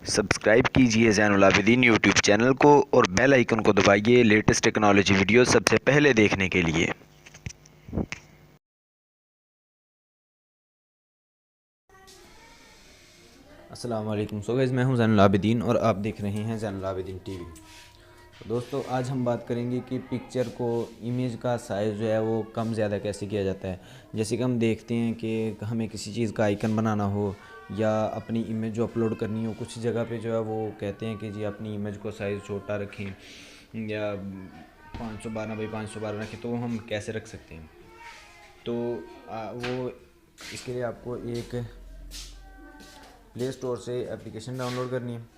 Subscribe कीजिए Zainul Abidin YouTube channel को और बेल आइकन को दबाइए लेटेस्ट टेक्नोलॉजी वीडियो सबसे पहले देखने के लिए। अस्सलाम वालेकुम। सो गाइस, मैं हूं ज़ैनुल आबिदीन और आप देख रहे हैं ज़ैनुल आबिदीन टीवी। तो दोस्तों, आज हम बात करेंगे कि पिक्चर को, इमेज का साइज़ जो है वो कम ज़्यादा कैसे किया जाता है। जैसे कि हम देखते हैं कि हमें किसी चीज़ का आइकन बनाना हो या अपनी इमेज जो अपलोड करनी हो, कुछ जगह पे जो है वो कहते हैं कि जी अपनी इमेज को साइज़ छोटा रखें या 512 x 512 रखें, तो वो हम कैसे रख सकते हैं। तो वो इसके लिए आपको एक प्ले स्टोर से एप्लीकेशन डाउनलोड करनी है।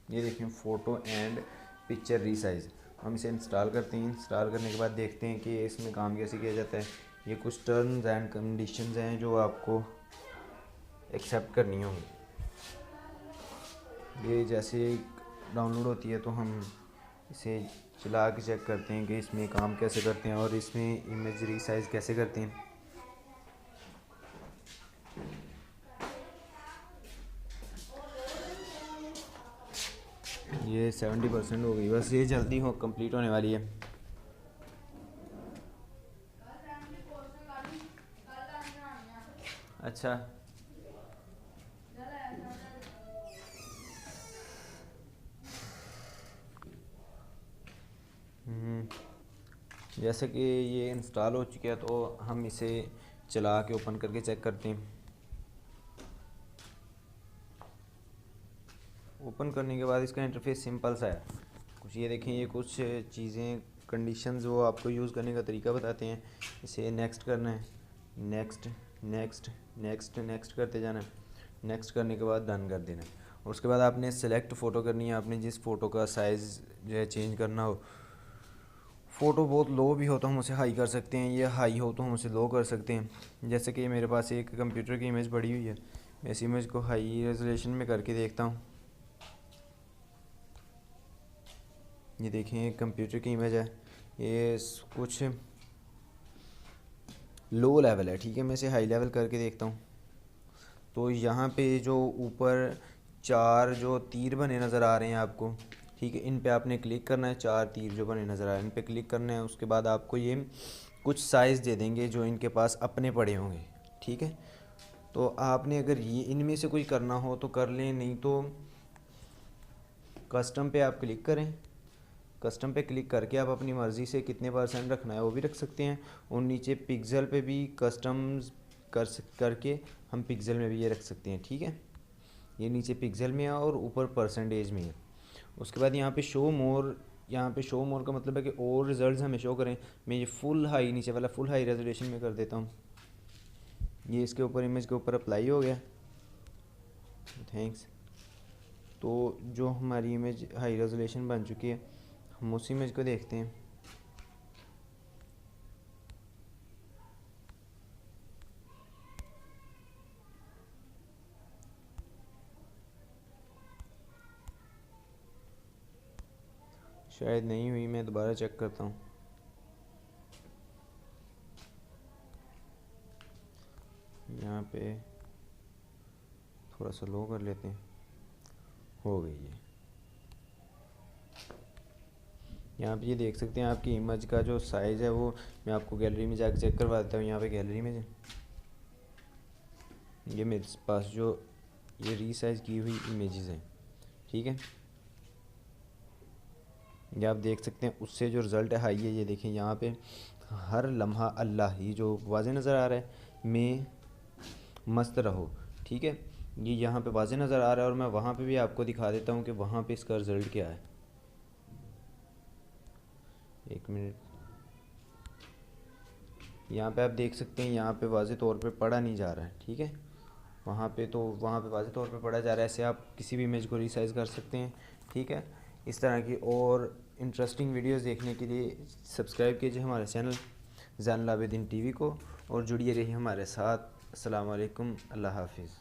ये देखें, फ़ोटो एंड पिक्चर रीसाइज। हम इसे इंस्टॉल करते हैं। इंस्टॉल करने के बाद देखते हैं कि इसमें काम कैसे किया जाता है। ये कुछ टर्म्स एंड कंडीशंस हैं जो आपको एक्सेप्ट करनी होंगी। ये जैसे डाउनलोड होती है तो हम इसे चला के चेक करते हैं कि इसमें काम कैसे करते हैं और इसमें इमेज रीसाइज कैसे करते हैं। ये 70% हो गई, बस ये जल्दी हो कंप्लीट होने वाली है। अच्छा, जैसे कि ये इंस्टॉल हो चुका है तो हम इसे चला के ओपन करके चेक करते हैं। ओपन करने के बाद इसका इंटरफेस सिंपल सा है। कुछ ये देखें, ये कुछ चीज़ें, कंडीशंस वो आपको यूज़ करने का तरीका बताते हैं। इसे नेक्स्ट करना है, नेक्स्ट नेक्स्ट नेक्स्ट नेक्स्ट करते जाना है। नेक्स्ट करने के बाद डन कर देना है। और उसके बाद आपने सेलेक्ट फ़ोटो करनी है। आपने जिस फ़ोटो का साइज़ जो है चेंज करना हो, फ़ोटो बहुत लो भी हो तो हम उसे हाई कर सकते हैं, या हाई हो तो हम उसे लो कर सकते हैं। जैसे कि मेरे पास एक कंप्यूटर की इमेज पड़ी हुई है, मैं इस इमेज को हाई रेजोल्यूशन में करके देखता हूँ। ये देखें, एक कंप्यूटर की इमेज है, ये कुछ लो लेवल है, ठीक है। मैं इसे हाई लेवल करके देखता हूँ तो यहाँ पे जो ऊपर चार जो तीर बने नज़र आ रहे हैं आपको, ठीक है, इन पे आपने क्लिक करना है। चार तीर जो बने नज़र आ रहे हैं इन पे क्लिक करना है। उसके बाद आपको ये कुछ साइज़ दे देंगे जो इनके पास अपने पड़े होंगे, ठीक है। तो आपने अगर ये इनमें से कोई करना हो तो कर लें, नहीं तो कस्टम पे आप क्लिक करें। कस्टम पे क्लिक करके आप अपनी मर्ज़ी से कितने % रखना है वो भी रख सकते हैं। और नीचे पिक्सल पे भी कस्टम्स करके हम पिक्सल में भी ये रख सकते हैं, ठीक है। ये नीचे पिक्सल में है और ऊपर परसेंटेज में है। उसके बाद यहाँ पे शो मोर, यहाँ पे शो मोर का मतलब है कि और रिजल्ट्स हमें शो करें। मैं ये फुल हाई, नीचे वाला फुल हाई रेजोल्यूशन में कर देता हूँ। ये इसके ऊपर, इमेज के ऊपर अप्लाई हो गया, थैंक्स। तो जो हमारी इमेज हाई रेजोल्यूशन बन चुकी है, हम उस इमेज को देखते हैं। शायद नहीं हुई, मैं दोबारा चेक करता हूँ। यहाँ पे थोड़ा सा लो कर लेते हैं, हो गई है। यहाँ पे ये देख सकते हैं आपकी इमेज का जो साइज़ है वो, मैं आपको गैलरी में जाकर चेक करवा देता हूँ। यहाँ पे गैलरी में ये मेरे पास जो ये रीसाइज की हुई इमेजेस हैं, ठीक है। ये आप देख सकते हैं, उससे जो रिज़ल्ट है हाई है। ये देखें, यहाँ पे हर लम्हा अल्लाह, ये जो वाज़े नज़र आ रहा है, में मस्त रहो, ठीक है। ये यहाँ पे वाज़े नज़र आ रहा है और मैं वहाँ पे भी आपको दिखा देता हूँ कि वहाँ पे इसका रिज़ल्ट क्या है। एक मिनट, यहाँ पे आप देख सकते हैं, यहाँ पे वाज़े तौर पे पढ़ा नहीं जा रहा है, ठीक है। वहाँ पे तो वहाँ पे वाज़े तौर पे पढ़ा जा रहा है। ऐसे आप किसी भी इमेज को रीसाइज़ कर सकते हैं, ठीक है। इस तरह की और इंटरेस्टिंग वीडियोस देखने के लिए सब्सक्राइब कीजिए हमारे चैनल ज़ैनुल आबिदीन टीवी को और जुड़िए रहिए हमारे साथ। अस्सलाम वालेकुम, अल्लाह हाफिज़।